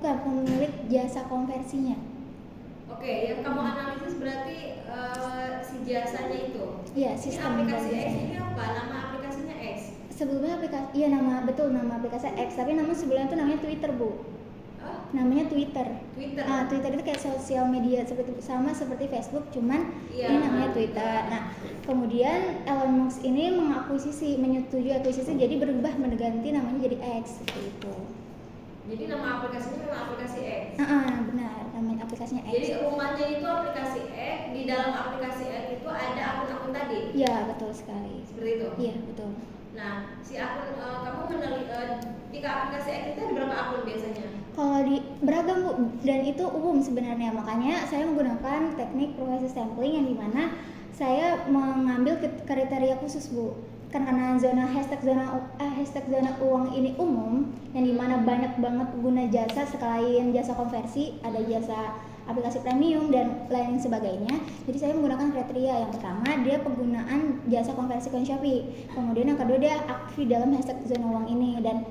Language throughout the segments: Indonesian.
Bukan, pemilik jasa konversinya. Oke, yang kamu analisis berarti si jasanya itu. Iya, Ini sistem aplikasi dan X jasanya. ini apa? Nama aplikasinya X. Sebelumnya aplikasi, iya nama aplikasi X, tapi nama sebelumnya itu namanya Twitter, Bu. Namanya Twitter. Twitter. Twitter itu kayak sosial media sama seperti Facebook, cuman Iya, ini namanya Twitter. Nah, kemudian Elon Musk ini menyetujui akuisisi, jadi berubah mengganti namanya jadi X seperti itu. Jadi nama aplikasinya memang aplikasi X. Benar, namanya aplikasinya X. Jadi rumahnya itu aplikasi X, di dalam aplikasi X itu ada akun-akun tadi. Iya, betul sekali. Seperti itu. Iya, betul. Nah, si akun kamu di aplikasi X itu ada berapa akun biasanya? Kalau di beragam, Bu, dan itu umum sebenarnya, makanya saya menggunakan teknik progressive sampling yang dimana saya mengambil kriteria khusus, Bu. Karena hashtag zona uang ini umum, yang dimana banyak banget pengguna jasa selain jasa konversi, ada jasa aplikasi premium dan lain sebagainya. Jadi saya menggunakan kriteria yang pertama dia penggunaan jasa konversi ke Shopee, kemudian yang kedua dia aktif dalam hashtag zona uang ini. Dan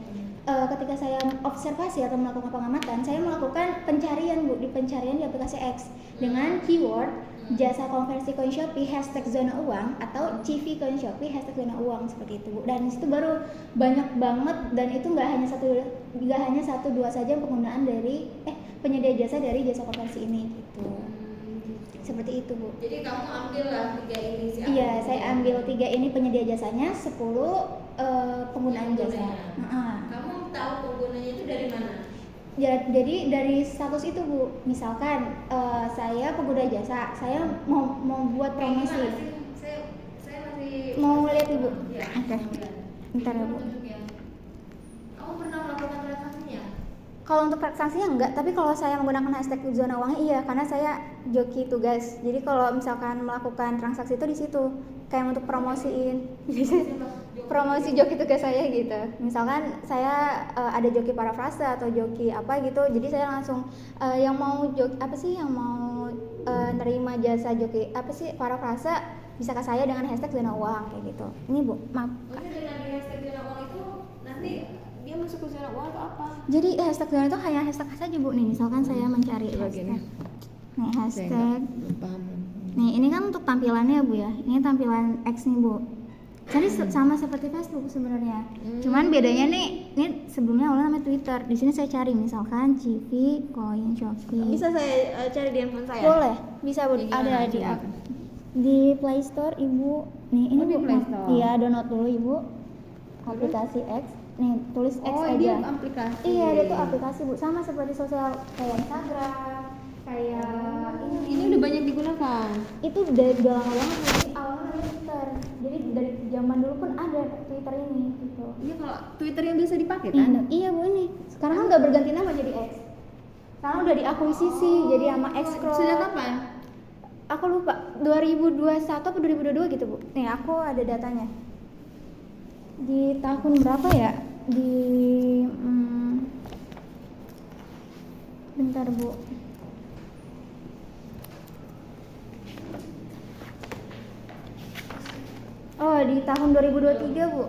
ketika saya observasi atau melakukan pengamatan, saya melakukan pencarian, Bu, di aplikasi X dengan keyword jasa konversi koin Shopee hashtag zona uang atau CV koin Shopee hashtag zona uang, seperti itu, Bu. Dan itu baru banyak banget, dan itu nggak hanya satu dua saja penggunaan dari penyedia jasa dari jasa konversi ini gitu. Seperti itu, Bu. Jadi kamu ambil lah 3 ini sih. Iya, saya ambil 3 ini penyedia jasanya, 10 penggunaan jasa. Kamu tahu penggunanya itu dari mana? Jadi dari status itu, Bu. Misalkan saya pengguna jasa, saya mau buat promosi. Saya masih Mau lihat, Ibu? Ya. Oke. Bentar ya, Bu. Kamu pernah melakukan transaksinya? Kalau untuk transaksinya enggak, tapi kalau saya menggunakan hashtag zona uangnya iya, karena saya joki tugas. Jadi kalau misalkan melakukan transaksi itu di situ, kayak untuk promosiin, promosi joki tugas saya gitu. Misalkan saya ada joki parafrase atau joki apa gitu, jadi saya langsung yang mau yang mau nerima jasa joki parafrase bisa ke saya dengan hashtag zona uang kayak gitu. Ini, Bu, maaf. Maksudnya dengan hashtag zona uang itu nanti dia masuk ke zona uang atau apa? Jadi hashtag zona itu hanya hashtag saja, Bu. Nih, misalkan saya mencari hashtag. Nih hashtag. Nih, ini kan untuk tampilannya, Bu, ya. Ini tampilan X nih, Bu. Jadi sama seperti Facebook sebenarnya. Cuman bedanya nih, ini sebelumnya awalnya namanya Twitter. Di sini saya cari misalkan CV koin Shopee. Bisa saya cari di handphone saya? Boleh, bisa, Bu. Ada di Play Store, Ibu. Nih, ini di Bu. Play Store. Iya, download dulu, Ibu. Aplikasi X. Nih, tulis X aja. Dia aplikasi. Iya, dia tuh aplikasi, Bu. Sama seperti sosial kayak Instagram, kayak Ini udah banyak digunakan. itu dari udah lama banget, jadi awalnya ada Twitter. Jadi dari zaman dulu pun ada Twitter ini gitu. Iya, kalau Twitter yang biasa dipakai kan? Iya, Bu, ini. Sekarang kan udah berganti nama jadi X. Sekarang udah diakuisisi jadi sama X Crowd. Sejak kapan? Aku lupa, 2021 atau 2022 gitu, Bu. Nih, aku ada datanya. Di tahun berapa ya? Bentar, Bu. Oh, di tahun 2023, Bu.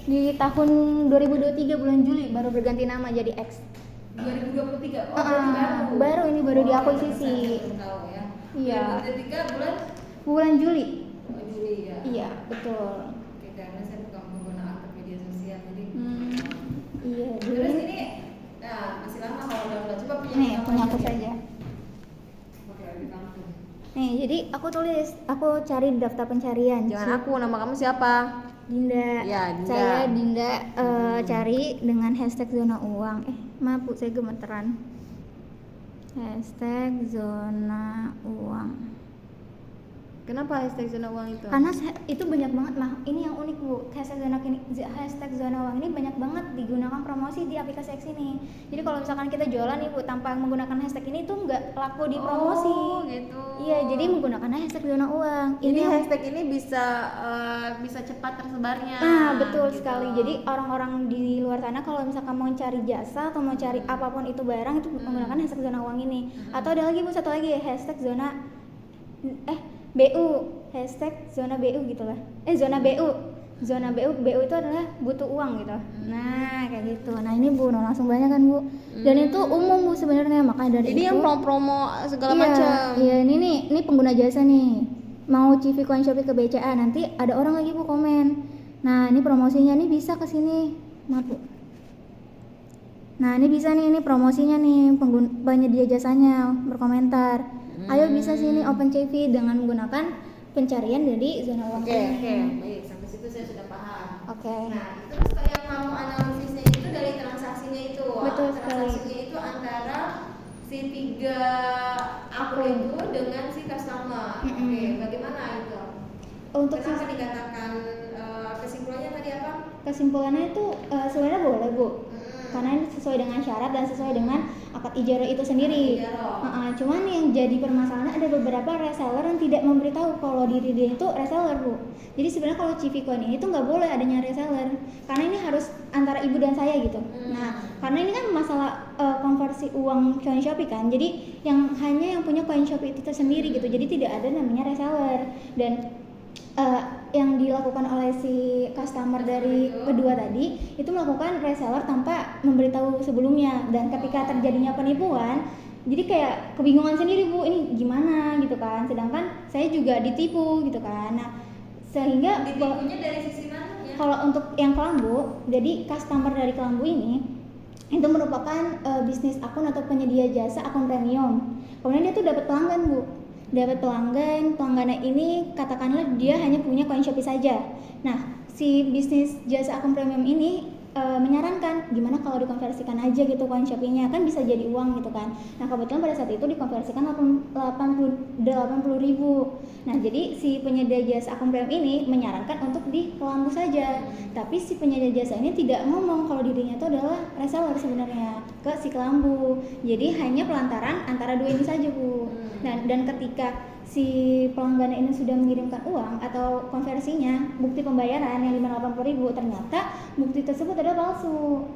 Di tahun 2023 bulan Juli baru berganti nama jadi X. 2023. Baru ini baru diakuisisi. Tahu ya. Iya. 2023 bulan Juli. Juli ya. Iya, betul. Oke, karena saya bukan pengguna aktif media sosial jadi. Iya. Terus ini masih lama kalau udah coba punya aku saja. Oke, di kampus. Nih, jadi aku cari di daftar pencarian. Jangan aku, nama kamu siapa? Dinda. Ya, Dinda. Saya Dinda cari dengan hashtag zona uang. Maaf, Bu, saya gemeteran. Hashtag zona uang. Kenapa hashtag zona uang itu? Karena itu banyak banget, ini yang unik, Bu. Hashtag zona uang ini banyak banget digunakan promosi di aplikasi X ini. Jadi kalau misalkan kita jualan nih, Bu, tanpa menggunakan hashtag ini tuh nggak laku di promosi. Oh, gitu. Iya, jadi menggunakan hashtag zona uang. Jadi hashtag ini bisa cepat tersebarnya. Betul gitu. sekali. Jadi orang-orang di luar sana kalau misalkan mau cari jasa atau mau cari apapun itu barang itu menggunakan hashtag zona uang ini. Atau ada lagi, Bu, satu lagi, hashtag zona BU, hashtag zona BU gitulah. Zona BU. zona BU itu adalah butuh uang gitu. Nah kayak gitu. Nah ini Bu, nah, langsung banyak kan Bu. Dan itu umum Bu sebenarnya, makanya dari Jadi itu. yang promo segala Iya, macam. iya ini pengguna jasa nih. Mau CV Coin Shopee ke BCA, nanti ada orang lagi Bu komen. Nah ini promosinya nih bisa ke sini, maaf Bu. Nah ini bisa nih, ini promosinya nih, penyedia jasanya berkomentar. Ayo bisa sini open CV dengan menggunakan pencarian dari zona uang Oke, ini. Baik, sampai situ saya sudah paham. Oke. Nah, terus kalau yang kamu analisisnya itu dari transaksinya itu. Betul sekali. Transaksinya itu antara si 3 akun itu dengan si customer. Oke, bagaimana itu? Untuk Kenapa dikatakan kesimpulannya tadi apa? kesimpulannya itu sebenarnya boleh Bu, karena ini sesuai dengan syarat dan sesuai dengan akad ijarah itu sendiri. Cuman yang jadi permasalahan ada beberapa reseller yang tidak memberitahu kalau diri dia itu reseller Bu. Jadi sebenarnya kalau CV Coin ini tuh nggak boleh adanya reseller, karena ini harus antara ibu dan saya gitu. Nah karena ini kan masalah konversi uang Coin Shopee kan, jadi yang hanya yang punya Coin Shopee itu tersendiri gitu. Jadi tidak ada namanya reseller. Dan yang dilakukan oleh si customer dari kedua tadi itu melakukan reseller tanpa memberitahu sebelumnya, dan ketika terjadinya penipuan jadi kayak kebingungan sendiri Bu, ini gimana gitu kan, sedangkan saya juga ditipu gitu kan. Nah sehingga Ditipunya dari sisi mananya? kalau untuk yang Kelambu, jadi customer dari Kelambu ini itu merupakan bisnis akun atau penyedia jasa akun premium. Kemudian dia tuh dapat pelanggan Bu, dapat pelanggannya ini katakanlah dia hanya punya Coin Shopee saja. Nah si bisnis jasa akun premium ini menyarankan gimana kalau dikonversikan aja gitu Coin Shopee-nya, kan bisa jadi uang gitu kan. Nah kebetulan pada saat itu dikonversikan 80.000. Nah jadi si penyedia jasa akun premium ini menyarankan untuk di Kelambu saja, tapi si penyedia jasa ini tidak ngomong kalau dirinya itu adalah reseller sebenarnya ke si Kelambu. Jadi hanya pelantaran antara dua ini saja Bu. Dan ketika si pelanggan ini sudah mengirimkan uang atau konversinya, bukti pembayaran yang 580.000, ternyata bukti tersebut adalah palsu,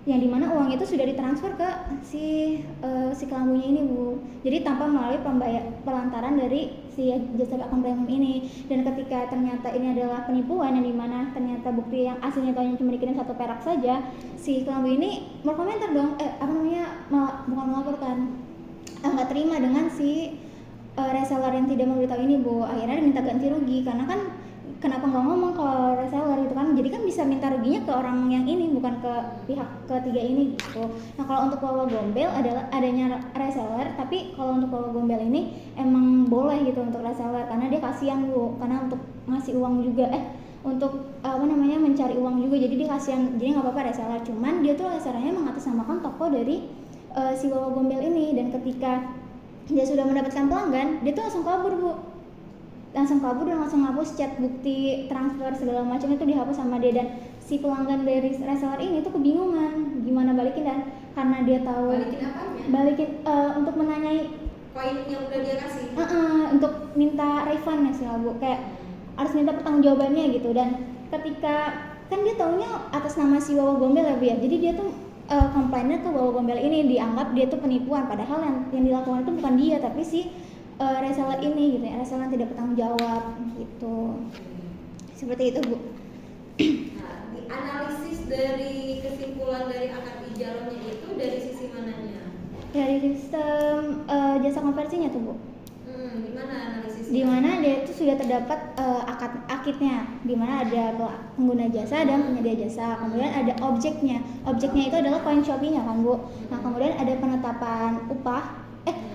yang dimana uang itu sudah ditransfer ke si Kelambunya ini Bu. Jadi tanpa melalui pelantaran dari si jasa akun premium ini. Dan ketika ternyata ini adalah penipuan yang dimana ternyata bukti yang aslinya itu hanya cuma dikirim 1 perak saja, si Kelambu ini berkomentar dong, bukan melaporkan, nggak terima dengan si reseller yang tidak memberitahu ini Bu. Akhirnya diminta ganti rugi, karena kan kenapa nggak ngomong ke reseller itu kan, jadi kan bisa minta ruginya ke orang yang ini, bukan ke pihak ketiga ini gitu. Nah kalau untuk Wawa Gombel adalah adanya reseller, tapi kalau untuk Wawa Gombel ini emang boleh gitu untuk reseller, karena dia kasihan Bu, karena untuk ngasih uang juga untuk mencari uang juga, jadi dia kasihan, jadi nggak apa-apa reseller. Cuman dia tuh resellernya mengatasnamakan toko dari si Wawa Gombel ini, dan ketika dia sudah mendapatkan pelanggan, dia tuh langsung kabur Bu, dan langsung hapus chat, bukti transfer segala macam itu dihapus sama dia. Dan si pelanggan dari reseller ini tuh kebingungan gimana balikin, dan karena dia tahu Balikin apanya? balikin untuk menanyai Koin yang udah dia kasih? untuk minta refund ya sih Bu, kayak harus minta pertanggungjawabannya gitu. Dan ketika kan dia taunya atas nama si Wawa Gombel ya Bu ya, jadi dia tuh komplainnya ke Wawa Gombel ini, dianggap dia tuh penipuan, padahal yang dilakukan itu bukan dia tapi si reseller ini gitu ya, reseller yang tidak bertanggung jawab gitu. Seperti itu Bu. Nah, analisis dari kesimpulan dari akad ijarahnya itu dari sisi mananya? Dari sistem jasa konversinya tuh Bu. Gimana analisisnya? Di mana dia itu sudah terdapat akidnya, di mana ada pengguna jasa dan penyedia jasa, kemudian ada objeknya itu adalah Coin Shopee-nya kan Bu. Nah kemudian ada penetapan upah,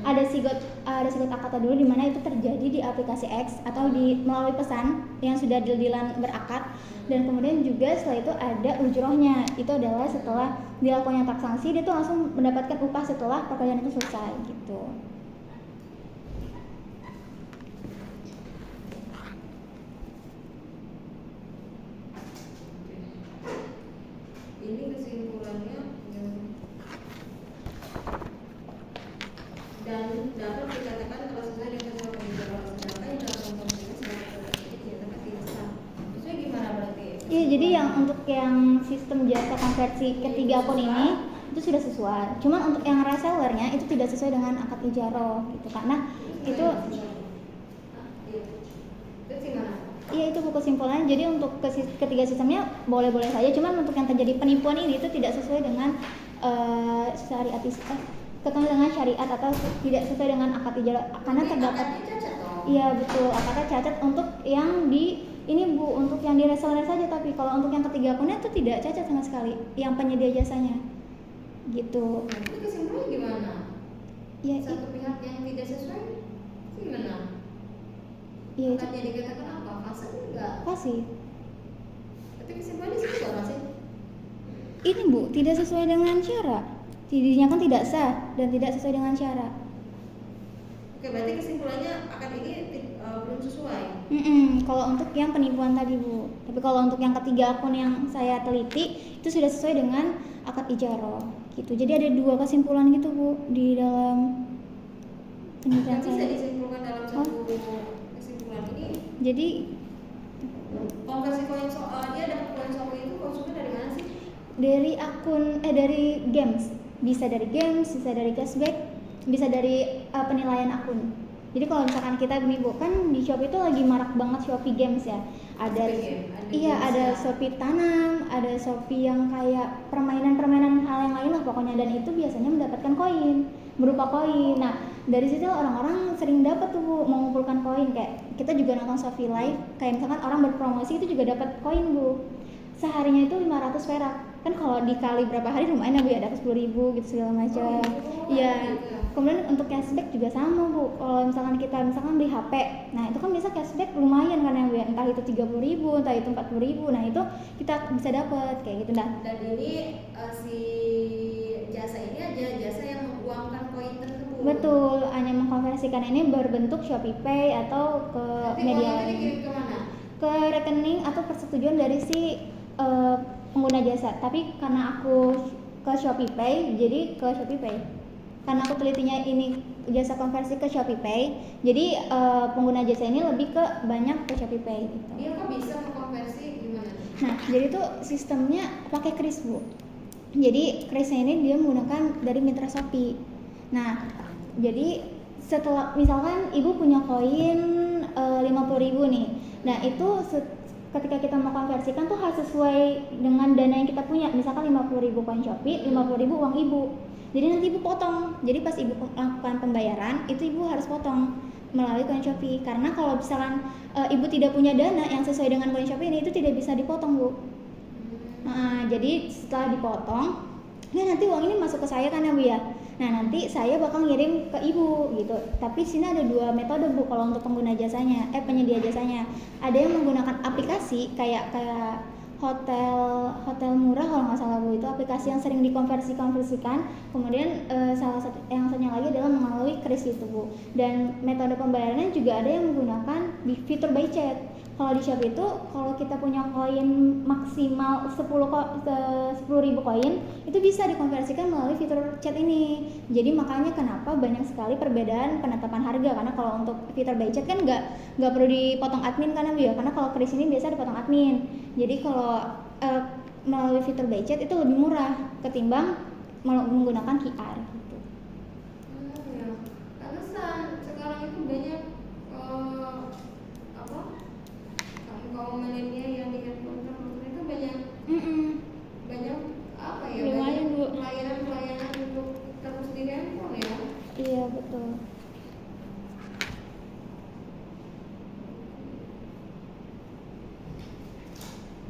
ada sigot akad dulu, di mana itu terjadi di aplikasi X atau melalui pesan yang sudah deal-dealan berakad. Dan kemudian juga setelah itu ada ujrohnya, itu adalah setelah dilakukannya transaksi dia tuh langsung mendapatkan upah setelah pekerjaan itu selesai gitu. Ini kesimpulannya dan dapat dikatakan kalau sesuai dengan ketentuan penjelasan sedangkan yang dalam konteks sebagai tidak dapat didesak. Maksudnya gimana berarti? Iya, jadi yang untuk yang sistem jasa konversi ketiga akun ini itu sudah sesuai. Cuman untuk yang resellernya itu tidak sesuai dengan akad ijarah gitu, karena itu Terus gimana? Iya itu buku kesimpulannya. Jadi untuk ketiga sistemnya boleh-boleh saja, cuman untuk yang terjadi penipuan ini itu tidak sesuai dengan syariat ketemu dengan syariat atau tidak sesuai dengan akad ijarah karena terdapat akadnya cacat dong. iya betul akadnya cacat untuk yang di ini Bu untuk yang di reseller saja, tapi kalau untuk yang ketiga akunnya itu tidak cacat sama sekali yang penyedia jasanya gitu. Nah, itu kesimpulannya gimana? Ya, Satu pihak yang tidak sesuai gimana? iya itu Akadnya dikatakan apa? Fase enggak? pasti. Tapi kesimpulannya sesuai nggak sih? Ini Bu tidak sesuai dengan syarat. Dirinya kan tidak sah dan tidak sesuai dengan syarat. Oke, berarti kesimpulannya akad ini belum sesuai. Kalau untuk yang penipuan tadi Bu, tapi kalau untuk yang ketiga akun yang saya teliti itu sudah sesuai dengan akad ijarah gitu. Jadi ada dua kesimpulan gitu Bu di dalam penelitian Nggak bisa saya. disimpulkan dalam satu kesimpulan ini. Jadi Konversi koin dia dapat koin Shopee itu konsumen dari mana sih? dari akun dari games, bisa dari games, bisa dari cashback, bisa dari penilaian akun. Jadi kalau misalkan kita gini Bu, kan di Shopee itu lagi marak banget Shopee Games ya. Ada Shopee Game, ada iya, games ada ya. Shopee tanam, ada Shopee yang kayak permainan-permainan hal yang lain lah pokoknya, dan itu biasanya mendapatkan koin, berupa koin. Nah, dari situ orang-orang sering dapat tuh Bu, mengumpulkan koin. Kayak kita juga nonton Shopee Live, kayak misalkan orang berpromosi itu juga dapat koin Bu. Seharinya itu 500 perak. Kan kalau dikali berapa hari lumayan ya Bu ya, dapat 10.000 gitu segala macam. Iya. Kemudian untuk cashback juga sama Bu. Kalau misalkan kita beli HP, nah itu kan bisa cashback lumayan kan ya Bu ya. Entah itu 30.000, entah itu 40.000. Nah itu kita bisa dapat kayak gitu. Nah, Dan ini si jasa ini aja jasa yang menguangkan koin tersebut. betul, hanya mengkonversikan ini berbentuk Shopee Pay atau ke Nanti media koinnya lain. dikirim kemana? Ke rekening atau persetujuan dari si pengguna jasa. Tapi karena aku ke Shopee Pay, jadi ke Shopee Pay. Karena aku telitinya ini jasa konversi ke Shopee Pay, jadi pengguna jasa ini lebih ke banyak ke Shopee Pay gitu. Dia kok bisa mengkonversi gimana? Nah, jadi tuh sistemnya pakai kris Bu. Jadi krisnya ini dia menggunakan dari mitra Shopee. Nah, jadi setelah misalkan ibu punya koin 50.000 nih. Nah, itu ketika kita mau konversikan tuh harus sesuai dengan dana yang kita punya. Misalkan 50.000 koin Shopee, 50.000 uang ibu. Jadi nanti ibu potong. Jadi pas ibu melakukan pembayaran, itu ibu harus potong melalui koin Shopee. Karena kalau misalkan ibu tidak punya dana yang sesuai dengan koin Shopee ini, itu tidak bisa dipotong Bu. Nah, jadi setelah dipotong, nah nanti uang ini masuk ke saya kan ya Bu ya. Nah nanti saya bakal ngirim ke ibu gitu. Tapi sini ada dua metode Bu kalau untuk pengguna jasanya, penyedia jasanya. Ada yang menggunakan aplikasi kayak hotel murah kalau nggak salah Bu, itu aplikasi yang sering dikonversikan. Kemudian salah satu yang satunya lagi adalah melalui kris itu Bu. Dan metode pembayarannya juga ada yang menggunakan di fitur by chat. Kalau di Shopee itu kalau kita punya koin maksimal 10.000 koin itu bisa dikonversikan melalui fitur chat ini. Jadi makanya kenapa banyak sekali perbedaan penetapan harga, karena kalau untuk fitur by chat kan nggak perlu dipotong admin kan ya, karena kalau kris ini biasa dipotong admin. Jadi kalau melalui fitur by chat itu lebih murah ketimbang menggunakan QR gitu. Ya. Karena sekarang itu banyak kaum milenial yang dengan kontrak itu banyak apa ya? Lumayan, Bu. Pelayanan untuk terus di handphone ya. Iya betul.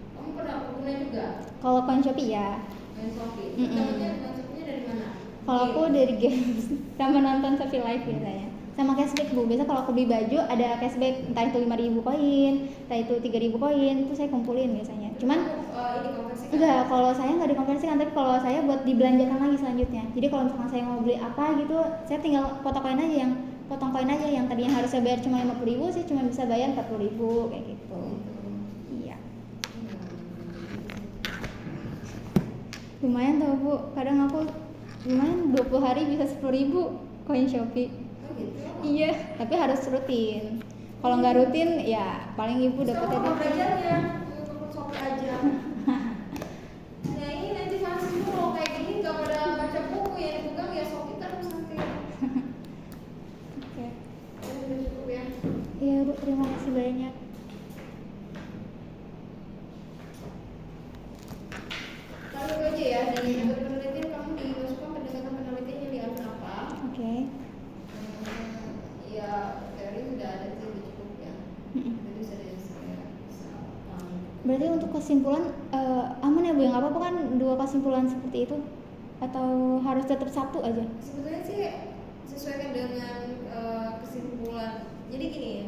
Kamu pernah pengguna juga? Kalau koin Shopee ya. Main Shopee. Mm-mm. Dapatnya Shopee-nya dari mana? Kalau aku dari games sama nonton Shopee Live biasanya. Sama cashback Bu. Biasa kalau aku beli baju ada cashback, entah itu 5.000 koin, entah itu 3.000 koin, itu saya kumpulin biasanya. Cuman ini konversikan? enggak, kalau saya nggak dikonversikan, tapi kalau saya buat dibelanjakan lagi selanjutnya. Jadi kalau misalkan saya mau beli apa gitu, saya tinggal potong koin aja yang tadinya harus saya bayar cuma 50.000, saya cuma bisa bayar 40.000 kayak gitu. Iya. Lumayan tau Bu, kadang aku lumayan 20 hari bisa 10.000 koin Shopee. Gitu. Iya, tapi harus rutin. Kalau nggak rutin, ya paling ibu dapetnya Apa dikit. belajarnya? Untuk Shopee aja. Nah ini nanti mahasiswa kalau kayak gini nggak pada baca buku yang dipegang ya Shopee terus nanti. Oke. Ya, sudah cukup ya. Iya Bu, terima kasih banyak. Berarti untuk kesimpulan aman ya Bu, nggak apa-apa kan 2 kesimpulan seperti itu? Atau harus tetap satu aja? Sebetulnya sih sesuaikan dengan kesimpulan. Jadi gini ya,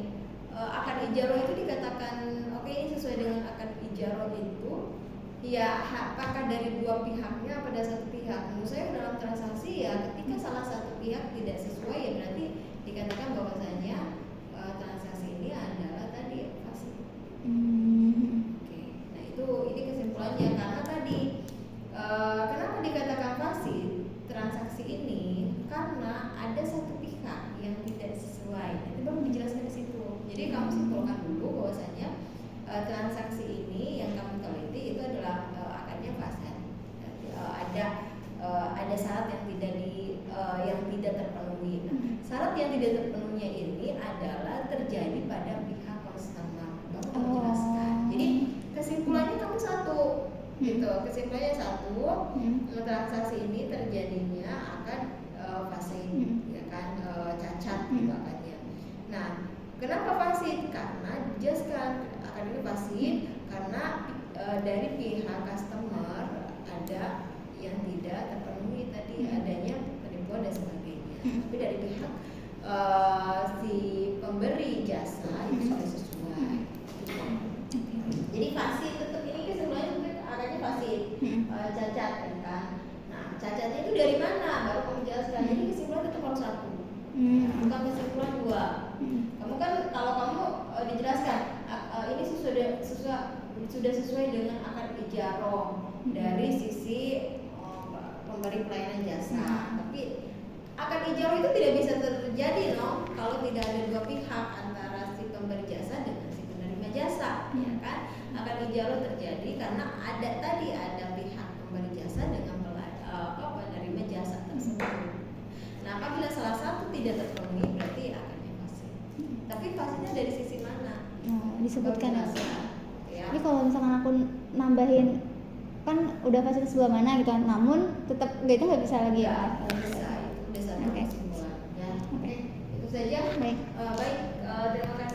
akad ijaroh itu dikatakan oke ini sesuai dengan akad ijaroh itu ya apakah dari dua pihaknya pada satu pihak. Menurut saya dalam transaksi ya ketika salah satu pihak tidak sesuai ya berarti dikatakan bahwasanya transaksi ini adalah tadi fasid. Oke, nah itu ini kesimpulannya karena tadi kenapa dikatakan fasid transaksi ini karena ada satu pihak yang tidak sesuai. Nanti baru dijelaskan di situ. Jadi kamu simpulkan dulu bahwasanya transaksi ini yang kamu teliti itu adalah akadnya fasid. Ada syarat yang tidak terpenuhi. Nah, syarat yang tidak terpenuhinya ini adalah terjadi pada pihak customer. Baru kamu jelaskan. Jadi kesimpulannya kamu satu, gitu. Kesimpulannya satu, transaksi ini terjadinya akan fasid, ya kan, cacat gitu akadnya. Nah, kenapa fasid? Karena dijelaskan akad ini fasid karena dari pihak customer ada yang tidak terpenuhi tadi adanya penipuan dan sebagainya. Tapi dari pihak si pemberi jasa itu sudah sesuai. Jadi fasid tetap ini kesimpulannya akadnya fasid, cacat kan. Nah, cacatnya itu dari mana? Baru kamu jelaskan. Jadi kesimpulan tetap harus satu. Bukan kesimpulan dua. Kamu kan kalau kamu dijelaskan ini sudah sesuai dengan akad ijaroh dari sisi pemberi pelayanan jasa. Tapi akad ijaroh itu tidak bisa terjadi kalau tidak ada dua pihak antara si pemberi jasa dengan si penerima jasa, ya kan? Akad ijaroh terjadi karena ada pihak pemberi jasa dengan penerima jasa tersebut. Nah, apabila salah satu tidak terpenuhi berarti akadnya fasid. Tapi fasidnya dari sisi mana? Disebutkan ya. Jadi kalau misalkan aku nambahin kan udah fasid sebelah mana gitu kan, namun tetap itu nggak bisa lagi ya? Bisa, itu udah satu kesimpulan. Ya, oke. Itu saja. Baik. Terima kasih.